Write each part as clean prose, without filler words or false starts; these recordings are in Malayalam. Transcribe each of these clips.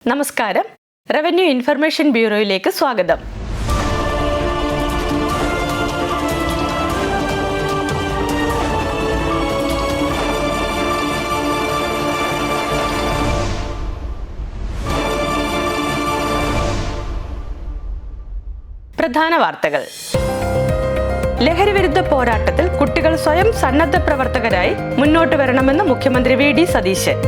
നമസ്കാരം. റവന്യൂ ഇൻഫർമേഷൻ ബ്യൂറോയിലേക്ക് സ്വാഗതം. പ്രധാന വാർത്തകൾ. ലഹരിവിരുദ്ധ പോരാട്ടത്തിൽ കുട്ടികൾ സ്വയം സന്നദ്ധ പ്രവർത്തകരായി മുന്നോട്ട് വരണമെന്ന് മുഖ്യമന്ത്രി വി.ഡി. സതീശൻ.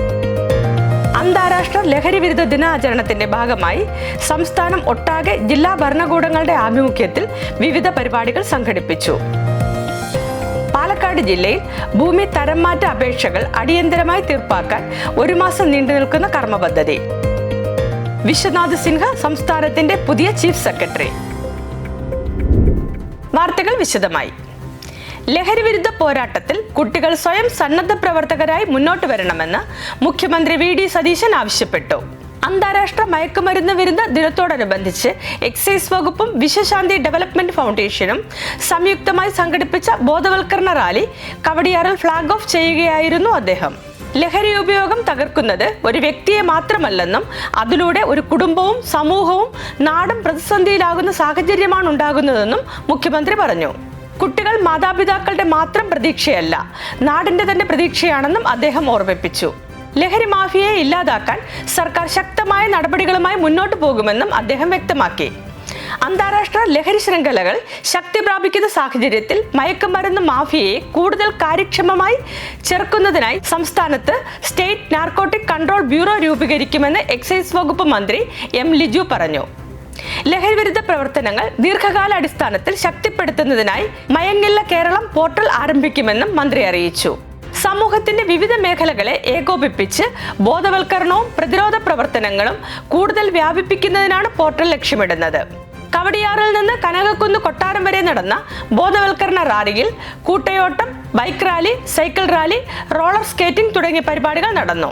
അന്താരാഷ്ട്ര ലഹരിവിരുദ്ധ ദിനാചരണത്തിന്റെ ഭാഗമായി സംസ്ഥാനം ഒട്ടാകെ ജില്ലാ ഭരണകൂടങ്ങളുടെ ആഭിമുഖ്യത്തിൽ വിവിധ പരിപാടികൾ സംഘടിപ്പിച്ചു. പാലക്കാട് ജില്ലയിൽ ഭൂമി തരംമാറ്റ അപേക്ഷകൾ അടിയന്തരമായി തീർപ്പാക്കാൻ 1 മാസം നീണ്ടുനിൽക്കുന്ന കർമ്മ പദ്ധതി. വിശ്വനാഥ് സിൻഹ സംസ്ഥാനത്തിന്റെ പുതിയ ചീഫ് സെക്രട്ടറി. വാർത്തകൾ വിശദമായി. ലഹരിവിരുദ്ധ പോരാട്ടത്തിൽ കുട്ടികൾ സ്വയം സന്നദ്ധ പ്രവർത്തകരായി മുന്നോട്ട് വരണമെന്ന് മുഖ്യമന്ത്രി വി.ഡി. സതീശൻ ആവശ്യപ്പെട്ടു. അന്താരാഷ്ട്ര മയക്കുമരുന്ന് വിരുദ്ധ ദിനത്തോടനുബന്ധിച്ച് എക്സൈസ് വകുപ്പും വിശ്വശാന്തി ഡെവലപ്മെന്റ് ഫൗണ്ടേഷനും സംയുക്തമായി സംഘടിപ്പിച്ച ബോധവൽക്കരണ റാലി കവടിയാറിൽ ഫ്ളാഗ് ഓഫ് ചെയ്യുകയായിരുന്നു അദ്ദേഹം. ലഹരി ഉപയോഗം തകർക്കുന്നത് ഒരു വ്യക്തിയെ മാത്രമല്ലെന്നും അതിലൂടെ ഒരു കുടുംബവും സമൂഹവും നാടും പ്രതിസന്ധിയിലാകുന്ന സാഹചര്യമാണ് ഉണ്ടാകുന്നതെന്നും മുഖ്യമന്ത്രി പറഞ്ഞു. കുട്ടികൾ മാതാപിതാക്കളുടെ മാത്രം പ്രതീക്ഷയല്ല, നാടിന്റെ തന്നെ പ്രതീക്ഷയാണെന്നും അദ്ദേഹം ഓർമ്മിപ്പിച്ചു. ലഹരി മാഫിയയെ ഇല്ലാതാക്കാൻ സർക്കാർ ശക്തമായ നടപടികളുമായി മുന്നോട്ട് പോകുമെന്നും അദ്ദേഹം വ്യക്തമാക്കി. അന്താരാഷ്ട്ര ലഹരി ശൃംഖലകൾ ശക്തി പ്രാപിക്കുന്ന സാഹചര്യത്തിൽ മയക്കുമരുന്ന് മാഫിയയെ കൂടുതൽ കാര്യക്ഷമമായി ചെറുക്കുന്നതിനായി സംസ്ഥാനത്ത് സ്റ്റേറ്റ് നാർക്കോട്ടിക് കൺട്രോൾ ബ്യൂറോ രൂപീകരിക്കുമെന്ന് എക്സൈസ് വകുപ്പ് മന്ത്രി എം. ലിജു പറഞ്ഞു. ലഹരിവിരുദ്ധ പ്രവർത്തനങ്ങൾ ദീർഘകാലാടിസ്ഥാനത്തിൽ ശക്തിപ്പെടുത്തുന്നതിനായി മയങ്ങില്ല കേരളം പോർട്ടൽ ആരംഭിക്കുമെന്നും മന്ത്രി അറിയിച്ചു. സമൂഹത്തിന്റെ വിവിധ മേഖലകളെ ഏകോപിപ്പിച്ച് ബോധവൽക്കരണവും പ്രതിരോധ പ്രവർത്തനങ്ങളും കൂടുതൽ വ്യാപിപ്പിക്കുന്നതിനാണ് പോർട്ടൽ ലക്ഷ്യമിടുന്നത്. കവടിയാറിൽ നിന്ന് കനകക്കുന്ന് കൊട്ടാരം വരെ നടന്ന ബോധവൽക്കരണ റാലിയിൽ കൂട്ടയോട്ടം, bike rally, cycle rally, roller skating തുടങ്ങിയ പരിപാടികൾ നടന്നു.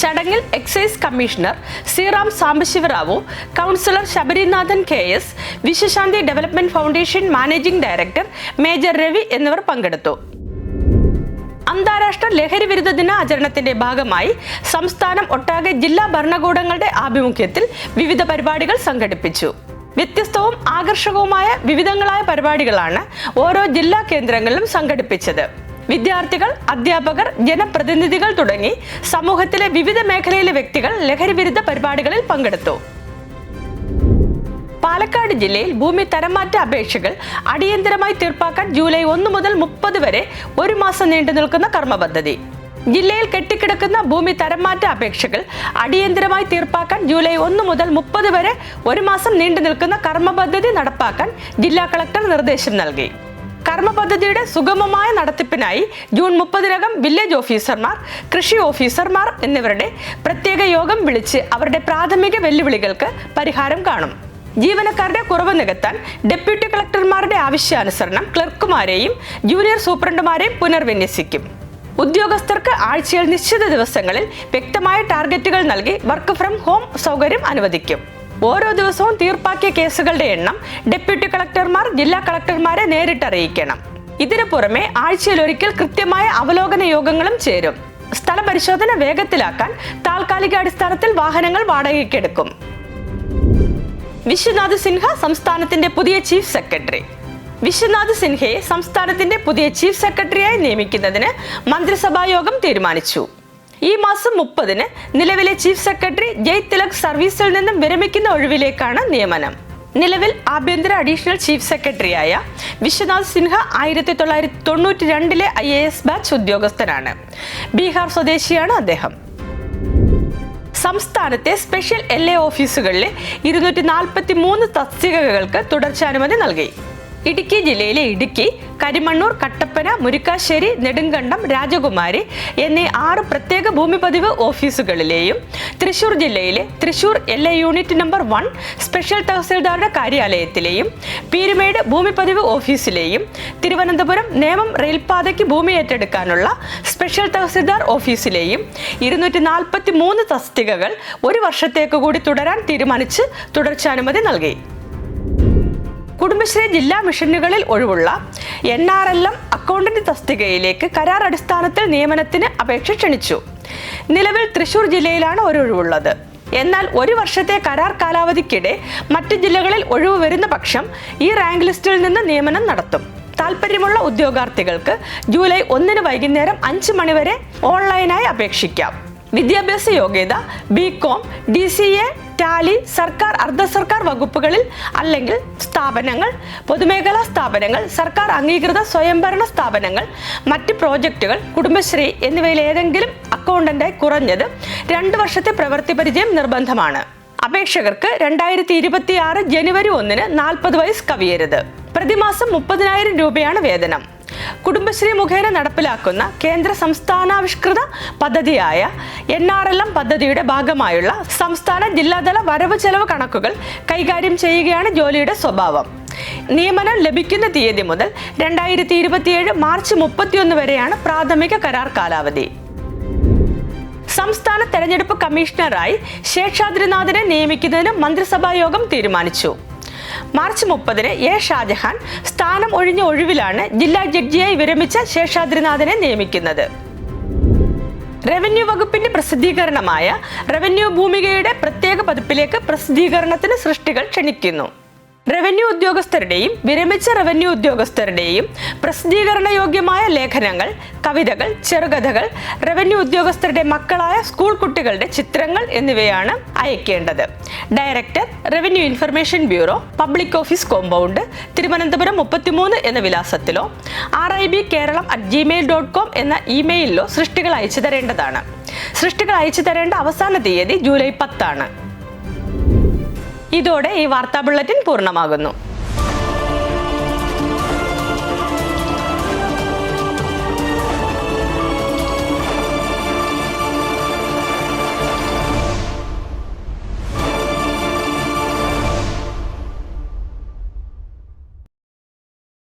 ചടങ്ങിൽ excise commissioner Sriram Sambasivarao, councillor Sabarinathan KS, Viswasanthi development foundation managing director major Ravi എന്നിവർ പങ്കെടുത്തു. അന്താരാഷ്ട്ര ലഹരി വിരുദ്ധ ദിനാചരണത്തിന്റെ ഭാഗമായി സംസ്ഥാനം ഒട്ടാകെ ജില്ലാ ഭരണകൂടങ്ങളുടെ ആഭിമുഖ്യത്തിൽ വിവിധ പരിപാടികൾ സംഘടിപ്പിച്ചു. വ്യത്യസ്തവും ആകർഷകവുമായ വിവിധങ്ങളായ പരിപാടികളാണ് ഓരോ ജില്ലാ കേന്ദ്രങ്ങളിലും സംഘടിപ്പിച്ചത്. വിദ്യാർത്ഥികൾ, അധ്യാപകർ, ജനപ്രതിനിധികൾ തുടങ്ങി സമൂഹത്തിലെ വിവിധ മേഖലയിലെ വ്യക്തികൾ ലഹരി വിരുദ്ധ പരിപാടികളിൽ പങ്കെടുത്തു. പാലക്കാട് ജില്ലയിൽ ഭൂമി തരംമാറ്റ അപേക്ഷകൾ അടിയന്തരമായി തീർപ്പാക്കാൻ ജൂലൈ 1 മുതൽ 30 വരെ 1 മാസം നീണ്ടു നിൽക്കുന്ന കർമ്മ പദ്ധതി. ജില്ലയിൽ കെട്ടിക്കിടക്കുന്ന ഭൂമി തരംമാറ്റ അപേക്ഷകൾ അടിയന്തരമായി തീർപ്പാക്കാൻ ജൂലൈ 1 മുതൽ 30 വരെ 1 മാസം നീണ്ടു നിൽക്കുന്ന കർമ്മ പദ്ധതി നടപ്പാക്കാൻ ജില്ലാ കളക്ടർ നിർദ്ദേശം നൽകി. കർമ്മ പദ്ധതിയുടെ സുഗമമായ നടത്തിപ്പിനായി ജൂൺ 30-നകം വില്ലേജ് ഓഫീസർമാർ, കൃഷി ഓഫീസർമാർ എന്നിവരുടെ പ്രത്യേക യോഗം വിളിച്ച് അവരുടെ പ്രാഥമിക വെല്ലുവിളികൾക്ക് പരിഹാരം കാണും. ജീവനക്കാരുടെ കുറവ് നികത്താൻ ഡെപ്യൂട്ടി കളക്ടർമാരുടെ ആവശ്യാനുസരണം ക്ലർക്കുമാരെയും ജൂനിയർ സൂപ്രണ്ടുമാരെയും പുനർവിന്യസിക്കും. ഉദ്യോഗസ്ഥർക്ക് ആഴ്ചയിൽ നിശ്ചിത ദിവസങ്ങളിൽ വ്യക്തമായ ടാർഗറ്റുകൾ നൽകി വർക്ക് ഫ്രം ഹോം സൗകര്യം അനുവദിക്കും. ഓരോ ദിവസവും തീർപ്പാക്കിയ കേസുകളുടെ എണ്ണം ഡെപ്യൂട്ടി കളക്ടർമാർ ജില്ലാ കളക്ടർമാരെ നേരിട്ട് അറിയിക്കണം. ഇതിനു പുറമെ ആഴ്ചയിലൊരിക്കൽ കൃത്യമായ അവലോകന യോഗങ്ങളും ചേരും. സ്ഥല പരിശോധന വേഗത്തിലാക്കാൻ താൽക്കാലികാടിസ്ഥാനത്തിൽ വാഹനങ്ങൾ വാടകയ്ക്കെടുക്കും. വിശ്വനാഥ് സിൻഹ സംസ്ഥാനത്തിന്റെ പുതിയ ചീഫ് സെക്രട്ടറി. വിശ്വനാഥ് സിൻഹയെ സംസ്ഥാനത്തിന്റെ പുതിയ ചീഫ് സെക്രട്ടറിയായി നിയമിക്കുന്നതിന് മന്ത്രിസഭാ യോഗം തീരുമാനിച്ചു. ഈ മാസം 30-ന് നിലവിലെ ചീഫ് സെക്രട്ടറി ജയ് തിലക് സർവീസിൽ നിന്നും വിരമിക്കുന്ന ഒഴിവിലേക്കാണ് നിയമനം. നിലവിൽ ആഭ്യന്തര അഡീഷണൽ ചീഫ് സെക്രട്ടറിയായ വിശ്വനാഥ് സിൻഹ 1992-ലെ IAS ബാച്ച് ഉദ്യോഗസ്ഥനാണ്. ബീഹാർ സ്വദേശിയാണ് അദ്ദേഹം. സംസ്ഥാനത്തെ സ്പെഷ്യൽ LA ഓഫീസുകളിലെ 243 തസ്തികകൾക്ക് തുടർച്ചാനുമതി നൽകി. ഇടുക്കി ജില്ലയിലെ ഇടുക്കി, കരിമണ്ണൂർ, കട്ടപ്പന, മുരിക്കാശ്ശേരി, നെടുങ്കണ്ടം, രാജകുമാരി എന്നീ 6 പ്രത്യേക ഭൂമിപതിവ് ഓഫീസുകളിലെയും തൃശൂർ ജില്ലയിലെ Thrissur LA unit number 1 special തഹസിൽദാരുടെ കാര്യാലയത്തിലെയും പീരുമേട് ഭൂമിപതിവ് ഓഫീസിലെയും തിരുവനന്തപുരം നേമം റെയിൽപാതയ്ക്ക് ഭൂമി ഏറ്റെടുക്കാനുള്ള സ്പെഷ്യൽ തഹസിൽദാർ ഓഫീസിലെയും 243 തസ്തികകൾ 1 വർഷത്തേക്ക് കൂടി തുടരാൻ തീരുമാനിച്ച് തുടർച്ചാനുമതി നൽകി. കുടുംബശ്രീ ജില്ലാ മിഷനുകളിൽ ഒഴിവുള്ള NRLM അക്കൗണ്ടന്റ് തസ്തികയിലേക്ക് കരാർ അടിസ്ഥാനത്തിൽ നിയമനത്തിന് അപേക്ഷ ക്ഷണിച്ചു. നിലവിൽ തൃശൂർ ജില്ലയിലാണ് ഒരു ഒഴിവുള്ളത്. എന്നാൽ ഒരു വർഷത്തെ കരാർ കാലാവധിക്കിടെ മറ്റ് ജില്ലകളിൽ ഒഴിവ് വരുന്ന പക്ഷം ഈ റാങ്ക് ലിസ്റ്റിൽ നിന്ന് നിയമനം നടത്തും. താൽപ്പര്യമുള്ള ഉദ്യോഗാർത്ഥികൾക്ക് ജൂലൈ 1 വൈകുന്നേരം 5 മണി വരെ ഓൺലൈനായി അപേക്ഷിക്കാം. വിദ്യാഭ്യാസ യോഗ്യത BCom, DCA, ടാലി, സർക്കാർ അർദ്ധ സർക്കാർ വകുപ്പുകളിൽ അല്ലെങ്കിൽ സ്ഥാപനങ്ങൾ, പൊതുമേഖലാ സ്ഥാപനങ്ങൾ, സർക്കാർ അംഗീകൃത സ്വയംഭരണ സ്ഥാപനങ്ങൾ, മറ്റ് പ്രോജക്റ്റുകൾ, കുടുംബശ്രീ എന്നിവയിൽ ഏതെങ്കിലും അക്കൗണ്ടന്റായി കുറഞ്ഞത് 2 വർഷത്തെ പ്രവൃത്തി പരിചയം നിർബന്ധമാണ്. അപേക്ഷകർക്ക് 2026 ജനുവരി 1 40 വയസ്സ് കവിയരുത്. പ്രതിമാസം 30,000 രൂപയാണ് വേതനം. കുടുംബശ്രീ മുഖേന നടപ്പിലാക്കുന്ന കേന്ദ്ര സംസ്ഥാനാവിഷ്കൃത പദ്ധതിയായ NRLM പദ്ധതിയുടെ ഭാഗമായുള്ള സംസ്ഥാന ജില്ലാതല വരവ് ചെലവ് കണക്കുകൾ കൈകാര്യം ചെയ്യുകയാണ് ജോലിയുടെ സ്വഭാവം. നിയമനം ലഭിക്കുന്ന തീയതി മുതൽ 2027 മാർച്ച് 31 വരെയാണ് പ്രാഥമിക കരാർ കാലാവധി. സംസ്ഥാന തെരഞ്ഞെടുപ്പ് കമ്മീഷണറായി ശേഷാദ്രിനാഥിനെ നിയമിക്കുന്നതിന് മന്ത്രിസഭാ യോഗം തീരുമാനിച്ചു. March 30 A. ഷാജഹാൻ സ്ഥാനം ഒഴിഞ്ഞ ഒഴിവിലാണ് ജില്ലാ ജഡ്ജിയായി വിരമിച്ച ശേഷാദ്രിനാഥിനെ നിയമിക്കുന്നത്. റവന്യൂ വകുപ്പിന്റെ പ്രസിദ്ധീകരണമായ റവന്യൂ ഭൂമികയുടെ പ്രത്യേക പതിപ്പിലേക്ക് പ്രസിദ്ധീകരണത്തിന് സൃഷ്ടികൾ ക്ഷണിക്കുന്നു. റവന്യൂ ഉദ്യോഗസ്ഥരുടെയും വിരമിച്ച റവന്യൂ ഉദ്യോഗസ്ഥരുടെയും പ്രസിദ്ധീകരണ യോഗ്യമായ ലേഖനങ്ങൾ, കവിതകൾ, ചെറുകഥകൾ, റവന്യൂ ഉദ്യോഗസ്ഥരുടെ മക്കളായ സ്കൂൾ കുട്ടികളുടെ ചിത്രങ്ങൾ എന്നിവയാണ് അയക്കേണ്ടത്. Director, revenue information bureau, public office compound, Thiruvananthapuram 33 എന്ന വിലാസത്തിലോ ribkeeralam@gmail.com എന്ന ഇമെയിലിലോ സൃഷ്ടികൾ അയച്ചു തരേണ്ടതാണ്. സൃഷ്ടികൾ അയച്ചു തരേണ്ട അവസാന തീയതി ജൂലൈ 10 ആണ്. ഇതോടെ ഈ വാർത്താ ബുള്ളറ്റിൻ പൂർണ്ണമാകുന്നു.